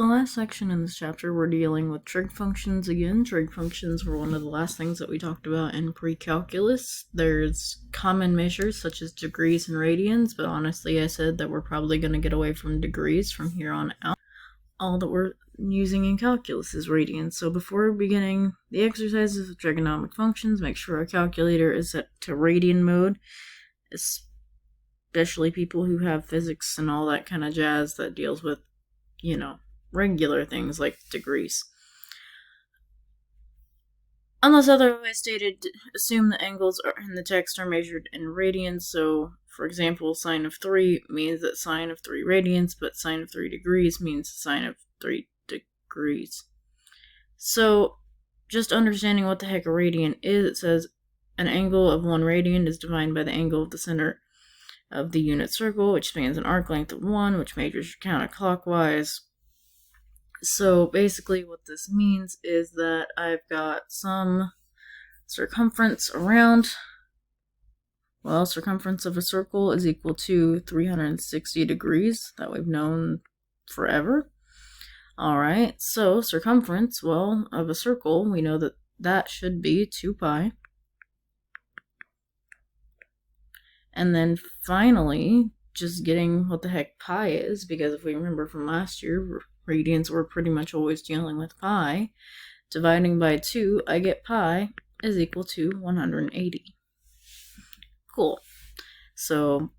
The last section in this chapter, we're dealing with trig functions again. Trig functions were one of the last things that we talked about in pre-calculus. There's common measures such as degrees and radians, but honestly I said that we're probably going to get away from degrees from here on out. All that we're using in calculus is radians. So before beginning the exercises of trigonomic functions, make sure our calculator is set to radian mode, especially people who have physics and all that kind of jazz that deals with, you know, regular things like degrees. Unless otherwise stated, assume the angles in the text are measured in radians. So, for example, sine of 3 means that sine of 3 radians, but sine of 3 degrees means sine of 3 degrees. So, just understanding what the heck a radian is, it says an angle of 1 radian is defined by the angle of the center of the unit circle, which spans an arc length of 1, which measures counterclockwise. So basically what this means is that I've got some circumference around, well, circumference of a circle is equal to 360 degrees that we've known forever. Alright, so circumference, well, of a circle, we know that that should be 2 pi. And then finally, just getting what the heck pi is, because if we remember from last year, radians were pretty much always dealing with pi. Dividing by 2, I get pi is equal to 180. Cool. So,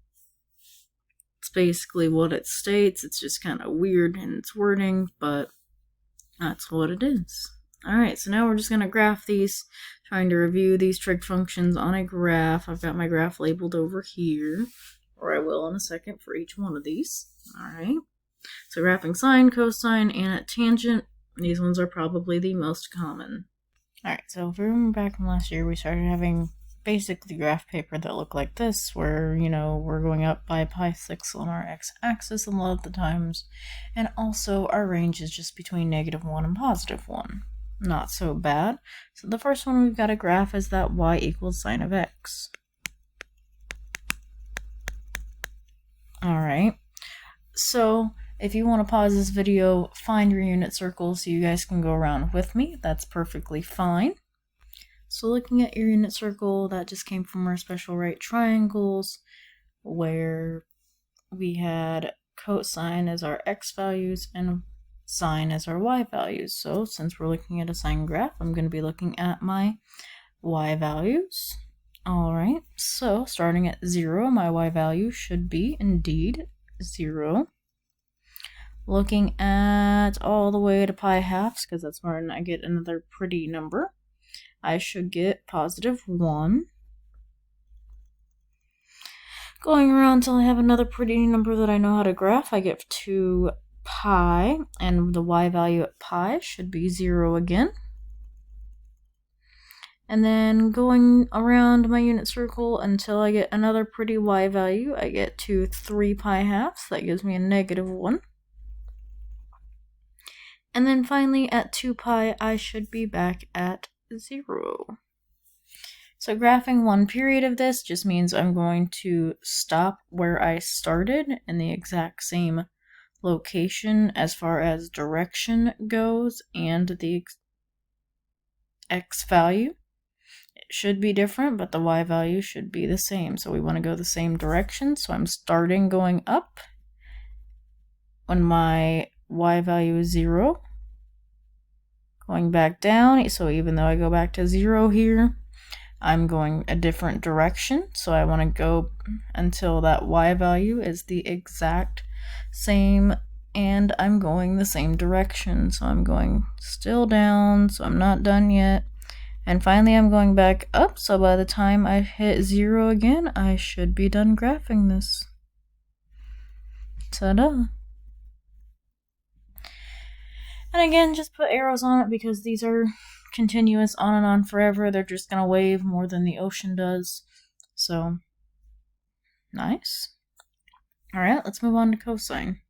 it's basically what it states. It's just kind of weird in its wording, but that's what it is. Alright, so now we're just going to graph these, trying to review these trig functions on a graph. I've got my graph labeled over here, or I will in a second for each one of these. Alright, so graphing sine, cosine, and at tangent, these ones are probably the most common. Alright, so if we remember back from last year, we started having basically graph paper that looked like this, where, you know, we're going up by pi 6 on our x-axis a lot of the times, and also our range is just between -1 and +1. Not so bad. So the first one we've got to graph is that y equals sine of x. Alright, so if you want to pause this video, find your unit circle so you guys can go around with me. That's perfectly fine. So looking at your unit circle, that just came from our special right triangles, where we had cosine as our x values and sine as our y values. So since we're looking at a sine graph, I'm going to be looking at my y values. Alright, so starting at 0, my y value should be indeed 0. Looking at all the way to pi halves, because that's where I get another pretty number, I should get +1. Going around until I have another pretty number that I know how to graph, I get 2 pi, and the y value at pi should be 0 again. And then going around my unit circle until I get another pretty y value, I get to 3 pi halves. That gives me a -1. And then finally at 2 pi, I should be back at 0. So graphing one period of this just means I'm going to stop where I started in the exact same location as far as direction goes, and the x value. It should be different, but the y value should be the same. So we want to go the same direction. So I'm starting going up when my y value is 0. Going back down, so even though I go back to 0 here, I'm going a different direction. So I want to go until that y value is the exact same, and I'm going the same direction. So I'm going still down, so I'm not done yet. And finally I'm going back up, so by the time I hit 0 again, I should be done graphing this. Ta-da! And again, just put arrows on it because these are continuous on and on forever. They're just going to wave more than the ocean does. So, nice. Alright, let's move on to cosine.